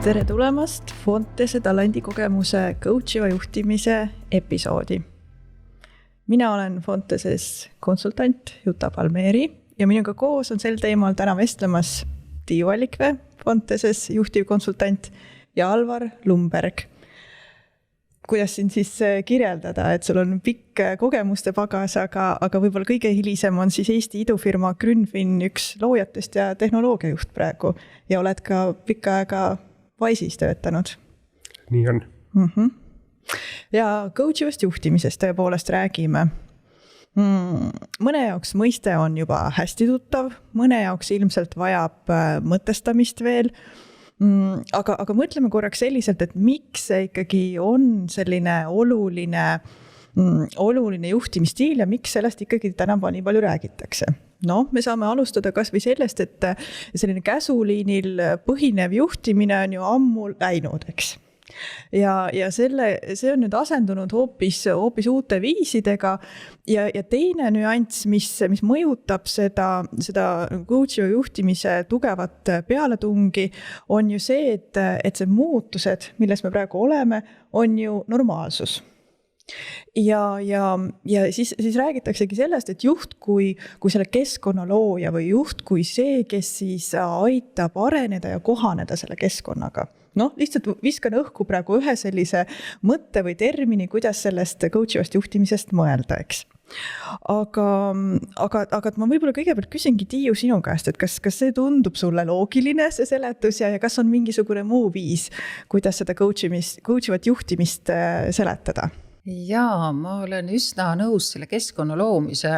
Tere tulemast Fontese talendikogemuse coachiva juhtimise episoodi. Mina olen Fonteses konsultant Juta Palmeeri ja minuga koos on sel teemal täna vestlemas Tiiu Allikvee, Fonteses juhtivkonsultant ja Alvar Lumberg. Kuidas siin siis kirjeldada, et sul on pikk kogemuste pagas, aga võib-olla kõige hilisem on siis Eesti idufirma Grünfin üks loojatest ja tehnoloogiajuht praegu ja oled ka pikka aega Wise'is töötanud. Nii on. Ja coachivast juhtimisest tõepoolest räägime. Mõne jaoks mõiste on juba hästi tuttav, mõne jaoks ilmselt vajab mõtestamist veel. Aga mõtleme korraks selliselt, et miks see ikkagi on selline oluline juhtimisstiil ja miks sellest ikkagi tänapäeval nii palju räägitakse. No, me saame alustada kas või sellest, et selline käsuliinil põhinev juhtimine on ju ammu läinud, eks. Ja see on nüüd asendunud hoopis uute viisidega ja teine nüanss, mis mõjutab seda coachiva juhtimise tugevat pealetungi, on ju see, et see muutused, milles me praegu oleme, on ju normaalsus. Ja siis räägitaksegi sellest, et juht kui selle keskkonna looja või juht kui see, kes siis aitab areneda ja kohaneda selle keskkonnaga. Lihtsalt viskan õhku praegu ühe sellise mõtte või termini, kuidas sellest coachivast juhtimisest mõelda, eks. Aga ma võib-olla kõigepealt küsingi Tiiu sinu käest, et kas see tundub sulle loogiline, see seletus ja kas on mingisugune muu viis, kuidas seda coachivat juhtimist seletada? Jaa, ma olen üsna nõus selle keskkonna loomise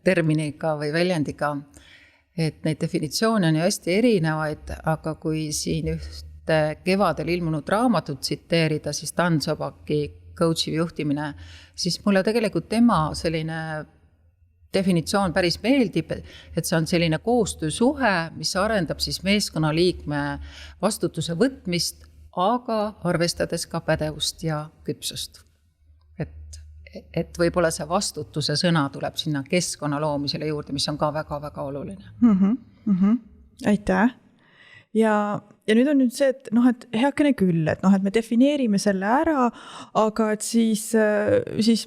terminiga või väljendiga, et neid definitsioone on ju hästi erinevaid, aga kui siin kevadel ilmunud raamatut tsiteerida, siis Dan Sobaki coachiv juhtimine, siis mulle tegelikult tema selline definitsioon päris meeldib, et see on selline koostöösuhe, mis arendab siis meeskonnaliikme vastutuse võtmist, aga arvestades ka pädevust ja küpsust. Et võib-olla see vastutuse sõna tuleb sinna keskkonna loomisele juurde, mis on ka väga-väga oluline. Aitäh. Ja nüüd on nüüd see, et heakene küll, et me defineerime selle ära, aga et siis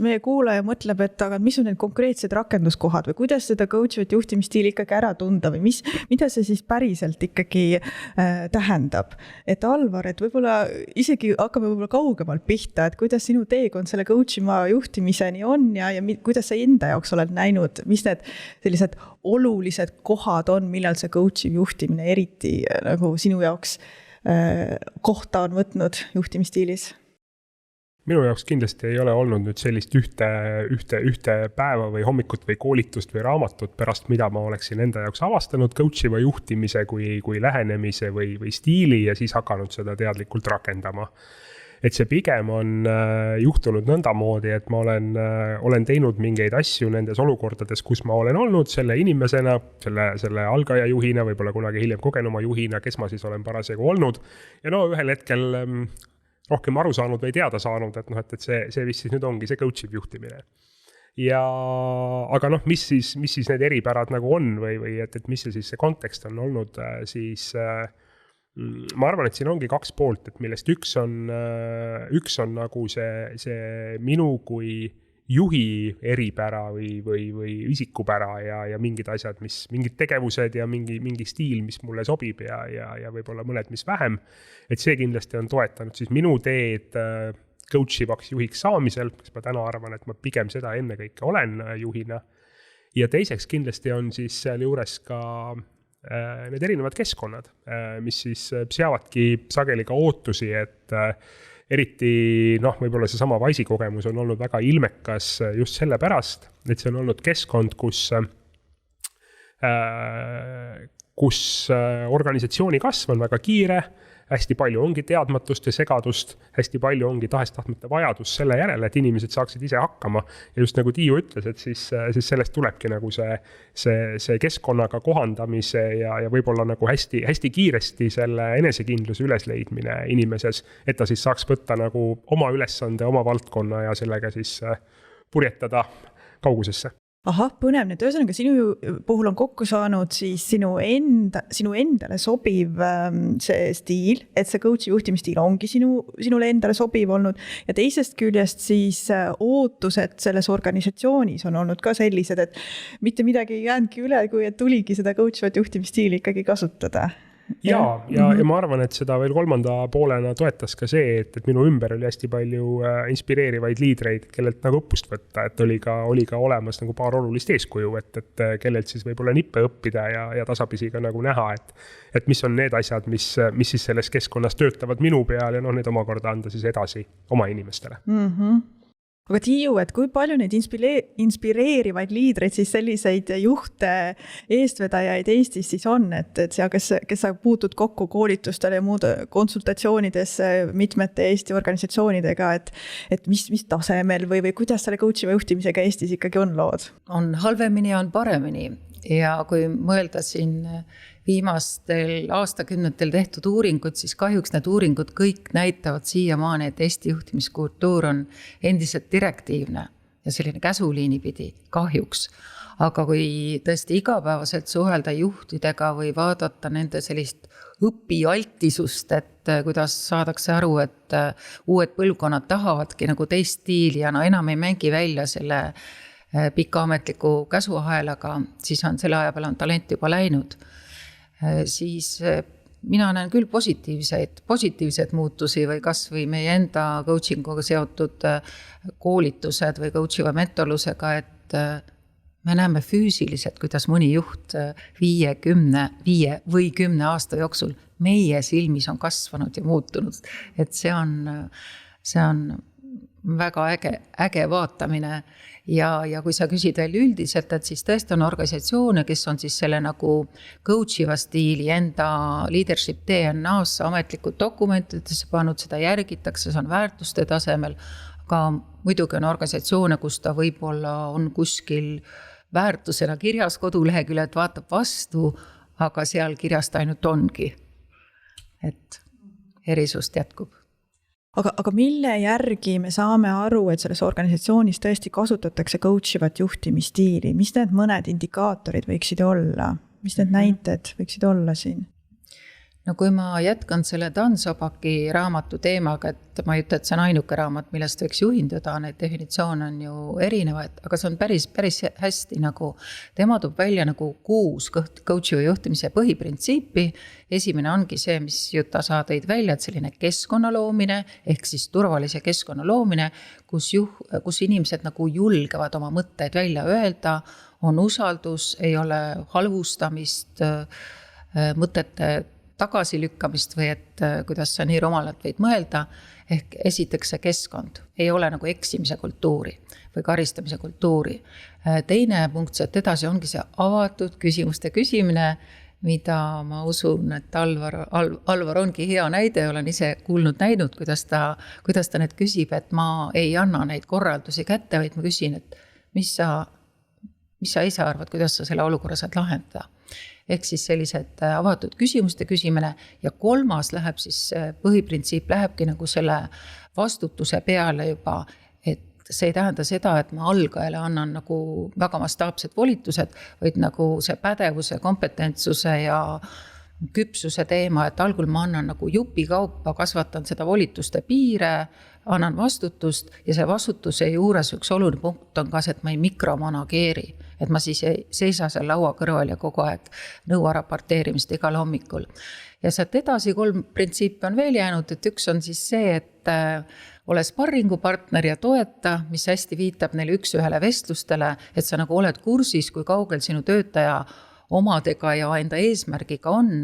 meie kuulaja mõtleb, et aga mis on need konkreetsed rakenduskohad või kuidas seda coachivat juhtimisstiili ikkagi ära tunda või mida see siis päriselt ikkagi tähendab. Et Alvar, et võib-olla isegi hakkame võib-olla kaugemalt pihta, et kuidas sinu teekond selle coachima juhtimiseni on ja kuidas sa enda jaoks oled näinud, mis need sellised olulised kohad on, millal see coachiv juhtimine eriti nagu sinu jaoks kohta on võtnud juhtimisstiilis? Minu jaoks kindlasti ei ole olnud nüüd sellist ühte päeva või hommikut või koolitust või raamatut pärast, mida ma oleksin enda jaoks avastanud coachiva juhtimise kui lähenemise või stiili ja siis hakanud seda teadlikult rakendama. Et see pigem on juhtunud nõndamoodi, et ma olen teinud mingeid asju nendes olukordades, kus ma olen olnud selle inimesena, selle algaja juhina, võib-olla kunagi hiljem kogenuma juhina, kes ma siis olen parasjagu olnud. Ja ühel hetkel rohkem aru saanud või teada saanud, et see vist siis nüüd ongi see coachiv juhtimine. Aga mis siis need eripärad nagu on või et mis see kontekst on olnud, siis ma arvan, et siin ongi kaks poolt, et millest üks on nagu see minu kui juhi eripära või isikupära ja mingid asjad, mingid tegevused ja mingi stiil, mis mulle sobib ja võib-olla mõned, mis vähem. Et see kindlasti on toetanud siis minu teed coachivaks juhiks saamisel, kes ma täna arvan, et ma pigem seda enne kõike olen juhina. Ja teiseks kindlasti on siis seal juures ka need erinevad keskkonnad, mis siis seavadki sageli ka ootusi, et eriti võib-olla see sama Wise'i kogemus on olnud väga ilmekas just selle pärast, et see on olnud keskkond, kus organisatsiooni kasv on väga kiire, hästi palju ongi teadmatust ja segadust, hästi palju ongi tahes-tahtmata vajadus selle järele, et inimesed saaksid ise hakkama. Ja just nagu Tiiu ütles, et siis sellest tulebki nagu see keskkonnaga kohandamise ja võib-olla nagu hästi, hästi kiiresti selle enesekindluse ülesleidmine inimeses, et ta siis saaks võtta nagu oma ülesande, oma valdkonna ja sellega siis purjetada kaugusesse. ahah, põnev, nüüd ühesõnaga sinu puhul on kokku saanud siis sinu endale sobiv see stiil, et see coach'i juhtimisstiil ongi sinule endale sobiv olnud ja teisest küljest siis ootused selles organisatsioonis on olnud ka sellised, et mitte midagi ei jäänudki üle, kui et tuligi seda coach'ivat juhtimisstiili ikkagi kasutada. Ja ma arvan, et seda veel kolmanda poolena toetas ka see, et minu ümber oli hästi palju inspireerivaid liidreid, kellelt nagu õppust võtta, et oli ka olemas nagu paar olulist eeskuju, et kellelt siis võib-olla nippe õppida ja tasapisi ka nagu näha, et mis on need asjad, mis siis selles keskkonnas töötavad minu peal ja need omakorda anda siis edasi oma inimestele. Aga Tiiu, et kui palju neid inspireerivaid liidreid siis selliseid juhte, eestvedajaid Eestis siis on, et kes sa puutud kokku koolitustel ja muud konsultatsioonides mitmete Eesti organisatsioonidega, et mis tasemel või kuidas selle coach'iva juhtimisega Eestis ikkagi on lood? On halvemini, on paremini ja kui mõelda siin viimastel aastakümnetel tehtud uuringud, siis kahjuks need uuringud kõik näitavad siiamaani, et Eesti juhtimiskultuur on endiselt direktiivne ja selline käsuliini pidi, kahjuks. Aga kui tõesti igapäevaselt suhelda juhtidega või vaadata nende sellist õpialtisust, et kuidas saadakse aru, et uued põlvkonnad tahavadki nagu teist stiili ja enam ei mängi välja selle pika ametliku käsuahelaga, siis on selle aja peale on talent juba läinud. Siis mina näen küll positiivseid muutusi või kas või meie enda coachinguga seotud koolitused või coachiva mentorlusega, et me näeme füüsiliselt, kuidas mõni juht 5 või 10 aasta jooksul meie silmis on kasvanud ja muutunud. Et see on väga äge vaatamine ja kui sa küsid veel üldiselt, et siis tõesti on organisatsioone, kes on siis selle nagu coach'iva stiili enda leadership DNA-sse ametlikud dokumentidesse pannud, seda järgitakse, see on väärtuste tasemel, aga muidugi on organisatsioone, kus ta võib-olla on kuskil väärtusena kirjas koduleheküljel, et vaatab vastu, aga seal kirjast ainult ongi, et erisust jätkub. Aga mille järgi me saame aru, et selles organisatsioonis tõesti kasutatakse coach'ivat juhtimisstiili? Mis need mõned indikaatorid võiksid olla? Mis need näited võiksid olla siin? No kui ma jätkan selle Dan Sobaki raamatu teemaga, et ma ei ütle, et see on ainuke raamat, millest võiks juhinduda, need definitsioon on ju erinevad, aga see on päris hästi nagu, tema toob välja nagu 6 coach'i juhtimise põhiprintsiipi. Esimene ongi see, mis Juta sa tõid välja, et selline keskkonna loomine, ehk siis turvalise keskkonna loomine, kus inimesed nagu julgevad oma mõtteid välja öelda, on usaldus, ei ole halvustamist, mõtete tagasilükkamist või et kuidas sa nii rumalalt võid mõelda, ehk esiteks see keskkond, ei ole nagu eksimise kultuuri või karistamise kultuuri. Teine punkt, et edasi ongi see avatud küsimuste küsimine, mida ma usun, et Alvar ongi hea näide, olen ise näinud, kuidas ta need küsib, et ma ei anna neid korraldusi kätte, vaid ma küsin, et mis sa ise arvad, kuidas sa selle olukorra saad lahendada. Ehk siis sellised avatud küsimuste küsimine ja 3. läheb siis põhiprintsiip lähebki nagu selle vastutuse peale juba, et see ei tähenda seda, et ma algajale annan nagu väga mastaapsed volitused, vaid nagu see pädevuse, kompetentsuse ja küpsuse teema, et algul ma annan nagu jupikaupa, kasvatan seda volituste piire, annan vastutust ja see vastutuse juures üks oluline punkt on ka see, et ma ei mikromanageeri, et ma siis ei seisa seal laua kõrval ja kogu aeg nõua raporteerimist igal hommikul. Ja sealt edasi 3 printsiipi on veel jäänud, et üks on siis see, et ole sparringupartner ja toeta, mis hästi viitab neile 1-1 vestlustele, et sa nagu oled kursis, kui kaugel sinu töötaja omadega ja enda eesmärgiga on,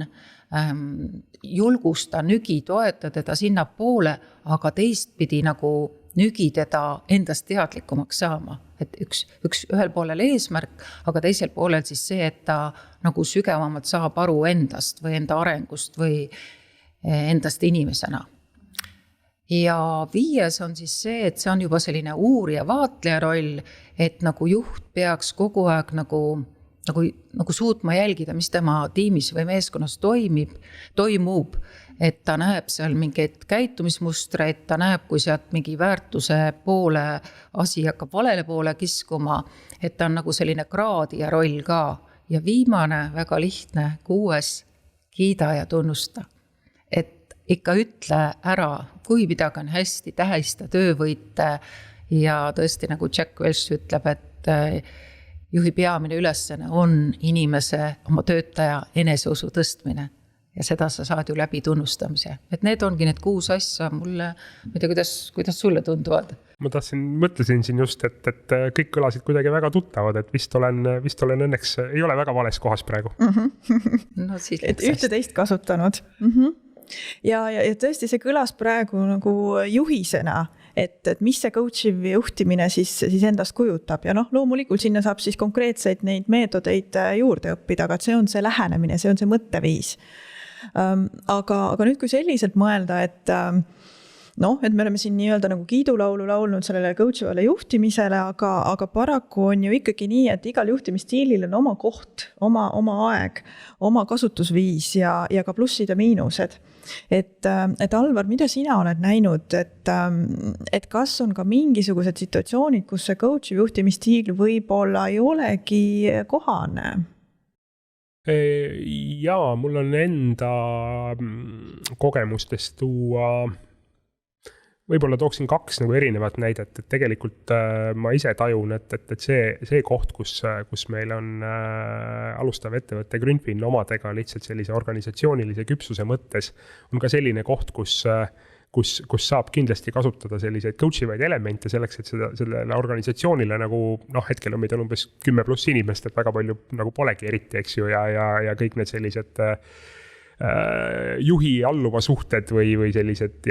julgusta, nügi, toeta teda sinna poole, aga teistpidi nagu nügi teda endast teadlikumaks saama. Et ühel poolel eesmärk, aga teisel poolel siis see, et ta nagu sügavamalt saab aru endast või enda arengust või endast inimesena. Ja 5 on siis see, et see on juba selline uurija vaatleja roll, et nagu juht peaks kogu aeg nagu nagu suutma jälgida, mis tema tiimis või meeskonnas toimub, et ta näeb seal mingeid käitumismustreid, ta näeb, kui sealt mingi väärtuse poole asi hakkab valele poole kiskuma, et ta on nagu selline kraadija roll ka. Ja viimane, väga lihtne, 6, kiida ja tunnusta. Et ikka ütle ära, kui midagi on hästi, tähista töövõite ja tõesti nagu Jack Welch ütleb, et juhi peamine ülesanne on inimese, oma töötaja eneseusu tõstmine ja seda sa saad ju läbi tunnustamise. Et need ongi need 6 asja mulle, ma ei tea, kuidas sulle tunduvad? Ma mõtlesin siin just, et kõik kõlasid kuidagi väga tuttavad, et vist olen õnneks, ei ole väga vales kohas praegu. No, siis et ühte-teist kasutanud. Ja tõesti see kõlas praegu nagu juhisena, et mis see coachiv juhtimine siis endast kujutab ja loomulikult sinna saab siis konkreetseid neid meetodeid juurde õppida, aga see on see lähenemine, see on see mõtteviis. Aga nüüd, kui selliselt mõelda, et me oleme siin nii-öelda nagu kiidulaulu laulnud sellele coachivale juhtimisele, aga paraku on ju ikkagi nii, et igal juhtimisstiilil on oma koht, oma aeg, oma kasutusviis ja ka plussid ja miinused. Et Alvar, mida sina oled näinud, et kas on ka mingisugused situatsioonid, kus see coachiv juhtimisstiil võib-olla ei olegi kohane? Jaa, mul on enda kogemustest tuua, võib-olla tooksin 2 nagu erinevat näidet, et tegelikult ma ise tajun, et see koht, kus meil on alustav ettevõtte Grünfin omadega lihtsalt sellise organisatsioonilise küpsuse mõttes, on ka selline koht, kus saab kindlasti kasutada selliseid coachivaid elemente selleks, et sellele organisatsioonile nagu, hetkel on meid umbes 10+ inimest, et väga palju nagu polegi eriti, eks ju, ja kõik need sellised juhi alluva suhted või sellised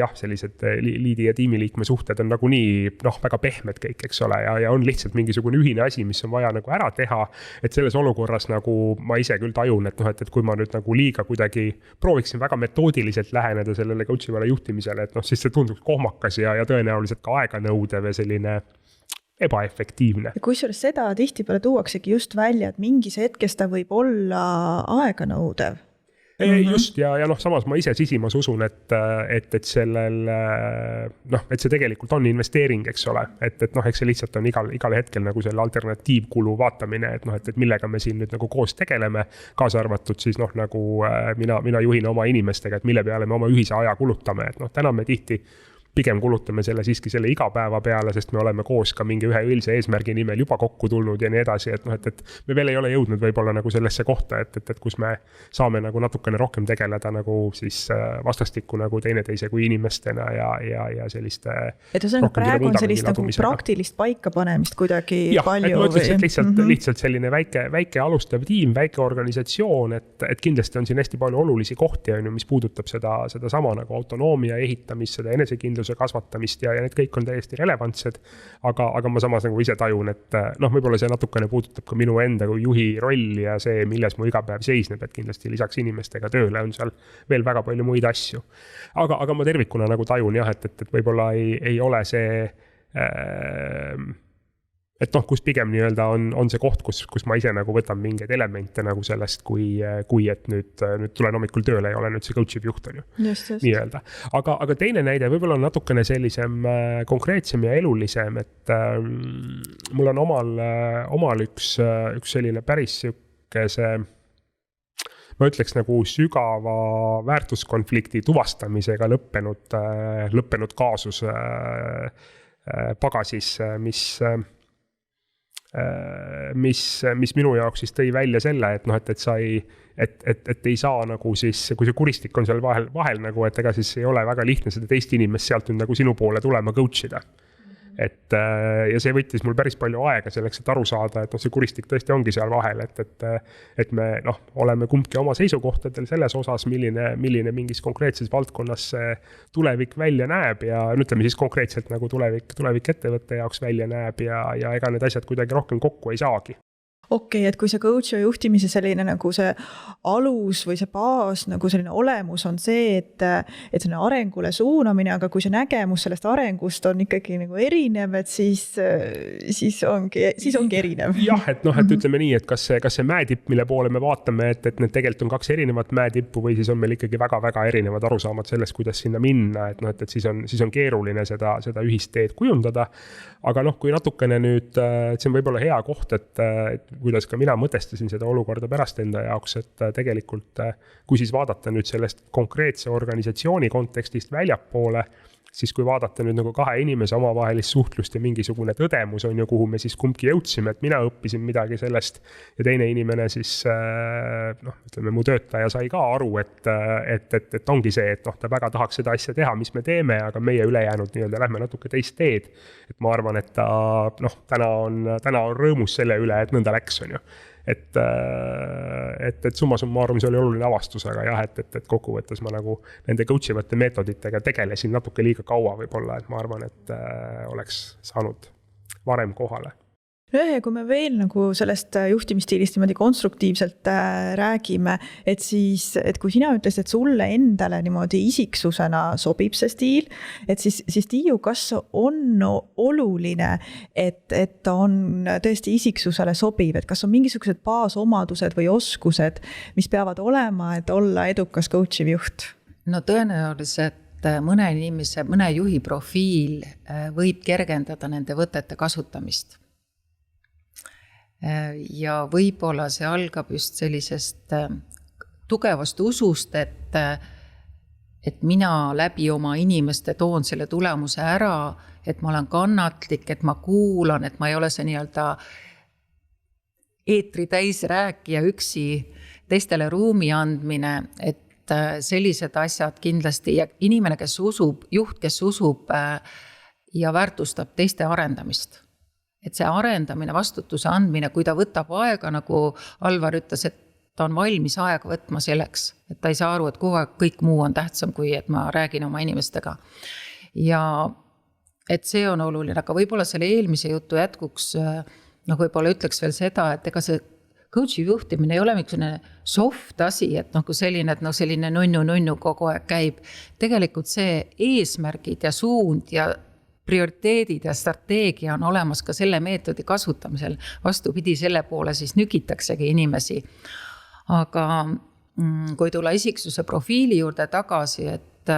liidi ja tiimiliikme suhted on nagu nii väga pehmed kõik, eks ole, ja on lihtsalt mingisugune ühine asi, mis on vaja nagu ära teha, et selles olukorras nagu ma ise küll tajun, et kui ma nüüd nagu liiga kuidagi prooviksin väga metoodiliselt läheneda sellele coachivale juhtimisele, et siis see tunduks kohmakas ja tõenäoliselt ka aeganõudev ja selline ebaefektiivne. Kusjuures seda tihtipeale tuuaksegi just välja, et mingis hetkes ta võib olla aeganõudev. Just ja samas ma ise sisimas usun, et sellel, et see tegelikult on investeering, eks ole, et eks see lihtsalt on igal hetkel nagu selle alternatiivkulu vaatamine, et millega me siin nüüd nagu koos tegeleme, kaasa arvatud siis nagu mina juhin oma inimestega, et mille peale me oma ühise aja kulutame, et täna me tihti pigem kulutame siiski selle igapäeva peale, sest me oleme koos ka mingi ühe õilse eesmärgi nimel juba kokku tulnud ja nii edasi, et me veel ei ole jõudnud võib-olla nagu sellesse kohta, et kus me saame nagu natukene rohkem tegeleda nagu siis vastastikku nagu teineteise kui inimestena ja selliste. Et praegu on sellist nagu praktilist paikapanemist kuidagi palju. Ma ütlesin, et lihtsalt selline väike alustav tiim, väike organisatsioon, et kindlasti on siin hästi palju olulisi kohti, mis puudutab seda sama nagu autonoomia ehitamist, seda enesekindlust kasvatamist ja need kõik on täiesti relevantsed, aga ma samas nagu ise tajun, et võib-olla see natukene puudutab ka minu enda kui juhi rolli ja see, milles mu igapäev seisneb, et kindlasti lisaks inimestega tööle on seal veel väga palju muid asju. Aga ma tervikuna nagu tajun jah, et võib-olla ei ole see et kus pigem nii-öelda on see koht, kus ma ise nagu võtan mingeid elemente nagu sellest, kui et nüüd tulen hommikul tööle ja olen nüüd see coachiv juht on ju. Just. Nii-öelda. Aga teine näide võib-olla on natukene sellisem konkreetsem ja elulisem, et mul on omal üks selline päris sihukese, ma ütleks nagu sügava väärtuskonflikti tuvastamisega lõppenud kaasus pagasis, mis minu jaoks siis tõi välja selle, et ei saa nagu siis, kui see kuristik on seal vahel nagu, et ega siis ei ole väga lihtne seda teist inimest sealt nüüd nagu sinu poole tulema coachida. Ja see võttis mul päris palju aega selleks, et aru saada, et see kuristik tõesti ongi seal vahel, et me oleme kumbki oma seisukohtadel selles osas, milline mingis konkreetses valdkonnas see tulevik välja näeb ja ütleme siis konkreetselt nagu tulevik ettevõtte jaoks välja näeb ja ega need asjad kuidagi rohkem kokku ei saagi. okei, et kui see coach'i juhtimise selline nagu see alus või see baas nagu selline olemus on see, et selline arengule suunamine, aga kui see nägemus sellest arengust on ikkagi nagu erinev, et siis ongi erinev. Jah, et et ütleme nii, et kas see mäetipp, mille poole me vaatame, et need tegelikult on 2 erinevat mäetippu või siis on meil ikkagi väga-väga erinevad arusaamad sellest, kuidas sinna minna, et siis on keeruline seda ühist teed kujundada. Aga kui natukene nüüd, see on võib-olla hea koht, et kuidas ka mina mõtestasin seda olukorda pärast enda jaoks, et tegelikult kui siis vaadata nüüd sellest konkreetse organisatsiooni kontekstist väljapoole, siis kui vaadata nüüd nagu 2 inimese omavahelist suhtlust ja mingisugune tõdemus on ju, kuhu me siis kumbki jõudsime, et mina õppisin midagi sellest ja teine inimene siis, ütleme, mu töötaja sai ka aru, et ongi see, et ta väga tahaks seda asja teha, mis me teeme, aga meie ülejäänud nii-öelda lähme natuke teist teed. Et ma arvan, et ta täna on rõõmus selle üle, et nõnda läks, on ju. Et summa summarum see oli oluline avastus, aga jah, et kokkuvõttes ma nagu nende coachivate meetoditega tegelesin natuke liiga kaua võib-olla, et ma arvan, et oleks saanud varem kohale. Ja kui me veel nagu sellest juhtimisstiilist niimoodi konstruktiivselt räägime, et kui sina ütlesid, et sulle endale niimoodi isiksusena sobib see stiil, et siis Tiiu, kas on oluline, et on tõesti isiksusele sobiv, et kas on mingisugused baasomadused või oskused, mis peavad olema, et olla edukas coachiv juht? No tõenäoliselt mõne inimese, mõne juhi profiil võib kergendada nende võtete kasutamist. Ja võib-olla see algab just sellisest tugevast usust, et mina läbi oma inimeste toon selle tulemuse ära, et ma olen kannatlik, et ma kuulan, et ma ei ole see nii-öelda eetri täis rääkija üksi, teistele ruumi andmine, et sellised asjad kindlasti ja inimene, kes usub, juht, kes usub ja väärtustab teiste arendamist. Et see arendamine, vastutuse andmine, kui ta võtab aega, nagu Alvar ütles, et ta on valmis aega võtma selleks, et ta ei saa aru, et kogu aeg kõik muu on tähtsam, kui et ma räägin oma inimestega. Ja et see on oluline, aga võib-olla selle eelmise jutu jätkuks, võib-olla ütleks veel seda, et ega see coachi juhtimine ei ole mingisugune soft asi, et selline nunnu kogu aeg käib. Tegelikult see eesmärgid ja suund ja prioriteedid ja strateegia on olemas ka selle meetodi kasutamisel. Vastupidi, selle poole siis nükitaksegi inimesi. Aga kui tulla isiksuse profiili juurde tagasi, et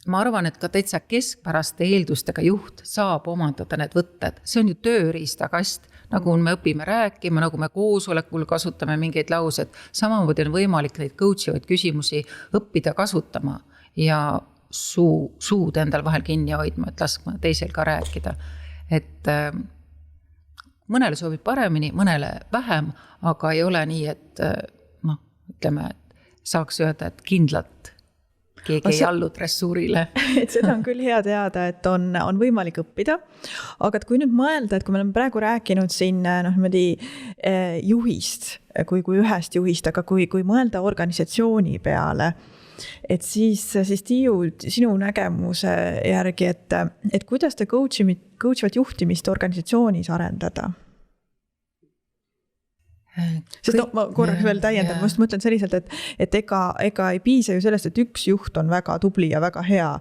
ma arvan, et ka täitsa keskpäraste eeldustega juht saab omandada need võtted. See on ju tööriistakast, nagu me õpime rääkima, nagu me koosolekul kasutame mingeid laused. Samamoodi on võimalik neid coachivaid küsimusi õppida kasutama ja suud endal vahel kinni hoidma, et laskma teisel ka rääkida. Et mõnele sobib paremini, mõnele vähem, aga ei ole nii, et ütleme, et saaks öelda, et kindlalt keegi ei allu dressuurile. Et seda on küll hea teada, et on võimalik õppida. Aga kui nüüd mõelda, et kui me oleme praegu rääkinud siin juhist, kui ühest juhist, aga kui mõelda organisatsiooni peale, et siis Tiiu, sinu nägemuse järgi, et kuidas te coachivat juhtimist organisatsioonis arendada? Sest ma korraks veel täiendan, ma just mõtlen selliselt, et ega ei piisa ju sellest, et üks juht on väga tubli ja väga hea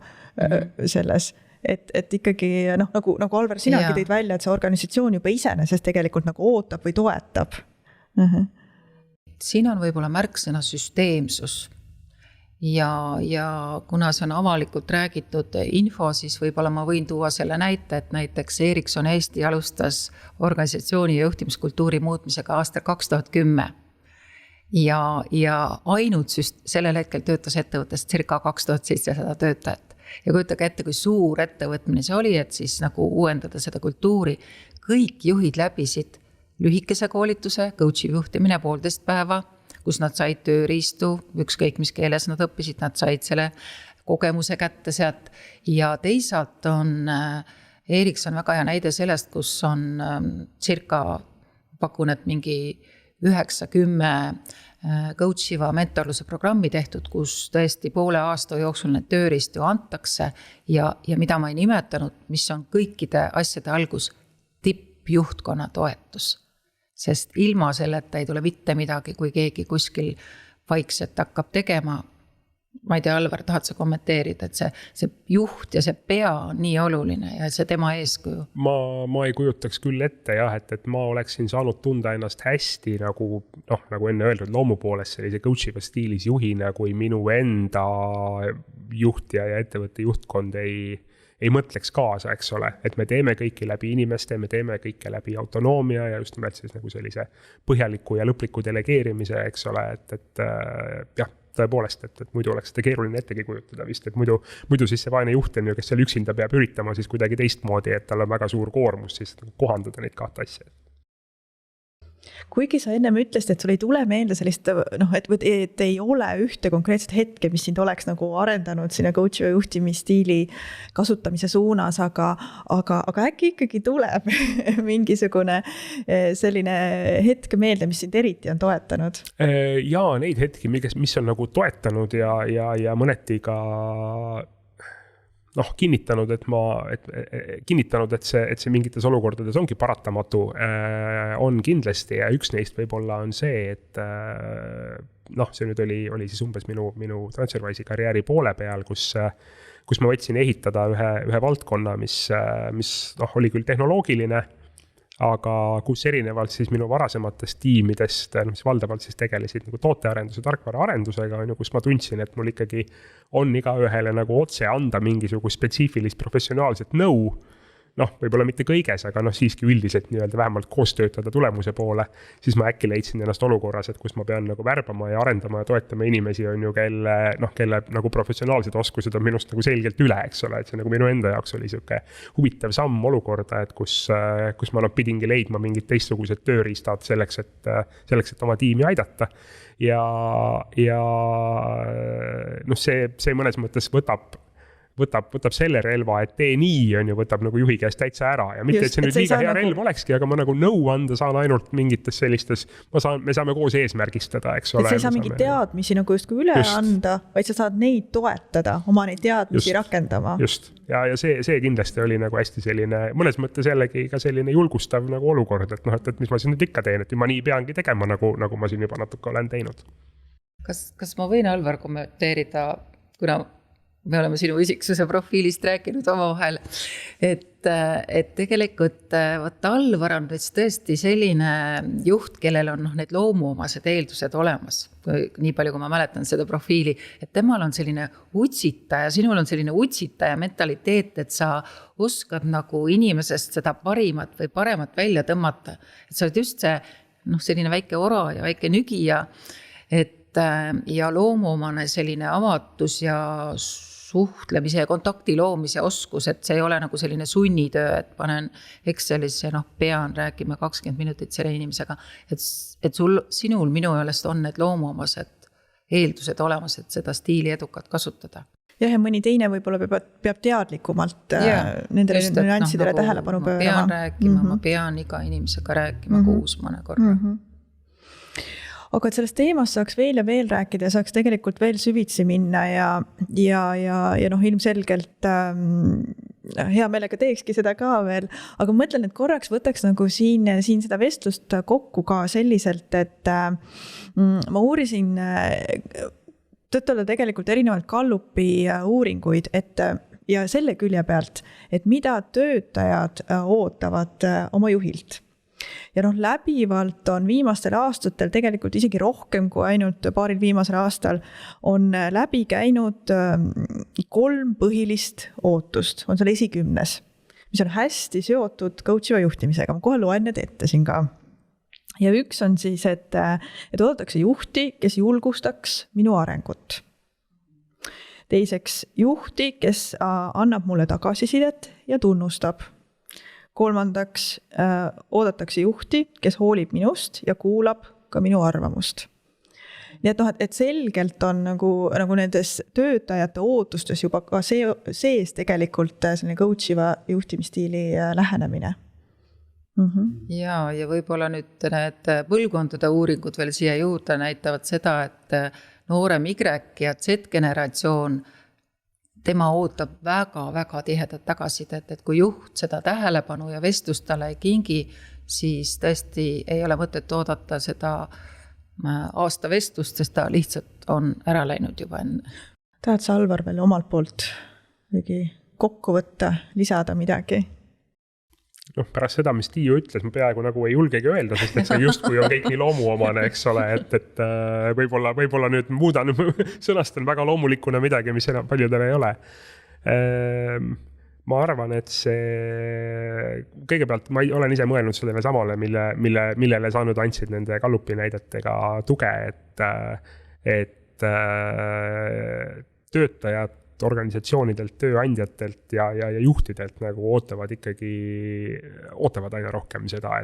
selles, et ikkagi nagu Alvar, sinagi tõid välja, et see organisatsioon juba iseenesest tegelikult nagu ootab või toetab. Siin on võib-olla märksõna süsteemsus. Ja kuna see on avalikult räägitud info, siis võib-olla ma võin tuua selle näite, et näiteks Ericsson Eesti alustas organisatsiooni ja juhtimiskultuuri muutmisega aastal 2010. Ja ainult sellel hetkel töötas ettevõttes circa 2700 töötajat. Ja kujutage ette, kui suur ettevõtmine see oli, et siis nagu uuendada seda kultuuri. Kõik juhid läbisid lühikese koolituse, coachi juhtimine 1,5 päeva, kus nad said tööriistu, ükskõik mis keeles nad õppisid, nad said selle kogemuse kätte sealt. Ja teisalt on Ericsson väga hea näide sellest, kus on circa pakun, et mingi 9-10 coachiva mentorluse programmi tehtud, kus tõesti poole aasta jooksul need tööriistu antakse ja mida ma ei nimetanud, mis on kõikide asjade algus, tippjuhtkonna toetus. Sest ilma selleta ei tule mitte midagi, kui keegi kuskil vaikselt hakkab tegema. Ma ei tea, Alvar, tahad sa kommenteerida, et see juht ja see pea on nii oluline ja see tema eeskuju? Ma ei kujutaks küll ette jah, et ma oleksin saanud tunda ennast hästi nagu enne öeldud loomu poolest sellise coachiva stiilis juhina, kui minu enda juhtija ja ettevõtte juhtkond ei mõtleks kaasa, eks ole, et me teeme kõiki läbi inimeste, me teeme kõike läbi autonoomia ja just nimelt siis nagu sellise põhjaliku ja lõpliku delegeerimise, eks ole, et jah, tõepoolest, et muidu oleks seda keeruline ettegi kujutada vist, et muidu siis see vaene juht on ju, kes seal üksinda peab üritama siis kuidagi teistmoodi, et tal on väga suur koormus siis kohandada neid kahte asja. Kuigi sa ennem ütlesid, et sul ei tule meelde sellist, et ei ole ühte konkreetset hetke, mis sind oleks nagu arendanud sinna coachi juhtimisstiili kasutamise suunas, aga äkki ikkagi tuleb mingisugune selline hetk meelde, mis sind eriti on toetanud? Ja neid hetki, mis on nagu toetanud ja mõneti ka kinnitanud, et see mingites olukordades ongi paratamatu, on kindlasti ja üks neist võib-olla on see, et see nüüd oli siis umbes minu TransferWise'i karjääri poole peal, kus ma võtsin ehitada ühe valdkonna, mis oli küll tehnoloogiline, aga kus erinevalt siis minu varasematest tiimidest, mis valdavalt siis tegelesid nagu tootearenduse, tarkvaraarendusega, kus ma tundsin, et mul ikkagi on igaühele nagu otse anda mingisugust spetsiifilist professionaalset nõu, võib-olla mitte kõiges, aga siiski üldiselt nii-öelda vähemalt koos töötada tulemuse poole, siis ma äkki leidsin ennast olukorras, et kus ma pean nagu värbama ja arendama ja toetama inimesi on ju, kelle nagu professionaalsed oskused on minust nagu selgelt üle, eks ole, et see nagu minu enda jaoks oli siuke huvitav samm olukorda, et kus ma pidingi leidma mingid teistsugused tööriistad selleks, et oma tiimi aidata. Ja see mõnes mõttes võtab selle relva, et tee nii on ju, võtab nagu juhi käest täitsa ära ja mitte, et see nüüd liiga hea relv olekski, aga ma nagu nõu anda saan ainult mingites sellistes, me saame koos eesmärgistada, eks ole. Et sa ei saa mingi teadmisi nagu justkui üle anda, vaid sa saad neid toetada, oma neid teadmisi rakendama. Just, ja see kindlasti oli nagu hästi selline, mõnes mõttes jällegi ka selline julgustav nagu olukord, et mis ma siin nüüd ikka teen, et ma nii peangi tegema, nagu ma siin juba natuke olen teinud. Kas ma võin, Alvar, kommenteerida, kuna me oleme sinu isiksuse profiilist rääkinud omavahel, et tegelikult Alvar on tõesti selline juht, kellel on need loomuomased eeldused olemas, nii palju kui ma mäletan seda profiili, et temal on selline utsitaja, sinul on selline utsitaja mentaliteet, et sa oskad nagu inimesest seda parimat või paremat välja tõmmata, et sa oled just see selline väike ora ja väike nügija, ja loomuomane selline avatus ja suhtlemise ja kontakti loomise oskus, et see ei ole nagu selline sunnitöö, et panen Excelisse, pean rääkima 20 minutit selle inimesega, et sinul minu meelest on need loomuomased eeldused olemas, et seda stiili edukalt kasutada. Ja mõni teine võib-olla peab teadlikumalt nendele nüanssidele tähelepanu pöörama. Ma pean rääkima, ma pean iga inimesega rääkima kuus mõne korra. Aga et sellest teemast saaks veel ja veel rääkida ja saaks tegelikult veel süvitsi minna ja ilmselgelt hea meelega teekski seda ka veel, aga ma mõtlen, et korraks võtaks nagu siin seda vestlust kokku ka selliselt, et ma uurisin tõttele tegelikult erinevalt Gallupi uuringuid, ja selle külje pealt, et mida töötajad ootavad oma juhilt. Ja läbivalt on viimastel aastatel tegelikult isegi rohkem kui ainult paaril viimasel aastal on läbi käinud 3 põhilist ootust, on seal esikümnes, mis on hästi seotud coachiva juhtimisega. Ma kohe loen need ette siin ka. Ja üks on siis, et oodatakse juhti, kes julgustaks minu arengut. Teiseks juhti, kes annab mulle tagasisidet ja tunnustab. Kolmandaks oodatakse juhti, kes hoolib minust ja kuulab ka minu arvamust. Nii et selgelt on nagu nendes töötajate ootustes juba ka sees tegelikult selline coachiva juhtimisstiili lähenemine. Ja võib-olla nüüd need põlvkondade uuringud veel siia juurde näitavad seda, et noorem Y ja Z-generatsioon tema ootab väga-väga tihedat tagasisidet, et kui juht seda tähelepanu ja vestlust talle ei kingi, siis tõesti ei ole mõtet oodata seda aasta vestlust, sest ta lihtsalt on ära läinud juba enne. Tahad sa, Alvar, veel omalt poolt kokku võtta, lisada midagi? Noh, pärast seda, mis Tiiu ütles, ma peaaegu nagu ei julgegi öelda, sest et see justkui on kõik nii loomuomane, eks ole, et võib-olla nüüd muudan, sõnastan väga loomulikuna midagi, mis enam paljudel ei ole. Ma arvan, et see, kõigepealt ma olen ise mõelnud sellele samale, millele sa nüüd andsid nende Gallupi näidetega tuge, et töötajad organisatsioonidelt, tööandjatelt ja juhtidelt nagu ootavad aina rohkem seda,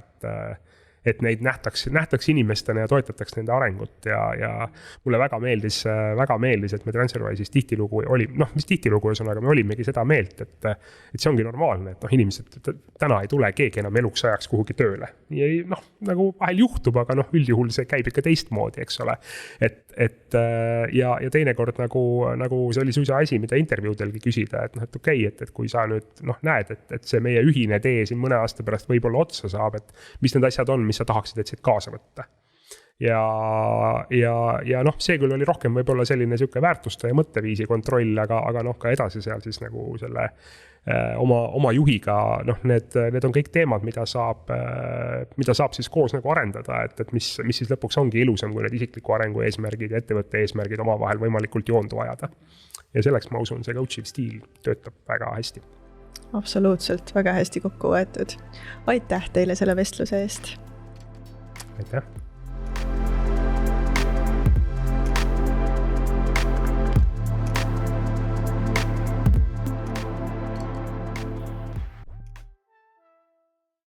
et neid nähtaks inimestena ja toetataks nende arengut ja mulle väga meeldis, et me TransferWise'is tihtilugu oli, mis tihtilugu ühesõnaga, me olimegi seda meelt, et see ongi normaalne, et inimesed täna ei tule keegi enam eluks ajaks kuhugi tööle. Nii nagu vahel juhtub, aga üldjuhul see käib ikka teistmoodi, eks ole. Ja teinekord nagu see oli suisa asi, mida intervjuudelgi küsida, et okei, et kui sa nüüd näed, et see meie ühine tee siin mõne aasta pärast võib-olla otsa saab, et mis need asjad on, mis sa tahaksid, et siit kaasa võtta. Ja see küll oli rohkem võib-olla selline selline väärtuste ja mõtteviisi kontroll, aga ka edasi seal siis nagu selle oma juhiga, need on kõik teemad, mida saab siis koos nagu arendada, et mis siis lõpuks ongi ilusam, kui need isikliku arengu eesmärgid ja ettevõtte eesmärgid omavahel võimalikult joondu ajada. Ja selleks ma usun, see coachiv stiil töötab väga hästi. Absoluutselt, väga hästi kokku võetud. Aitäh teile selle vestluse eest! Aitäh!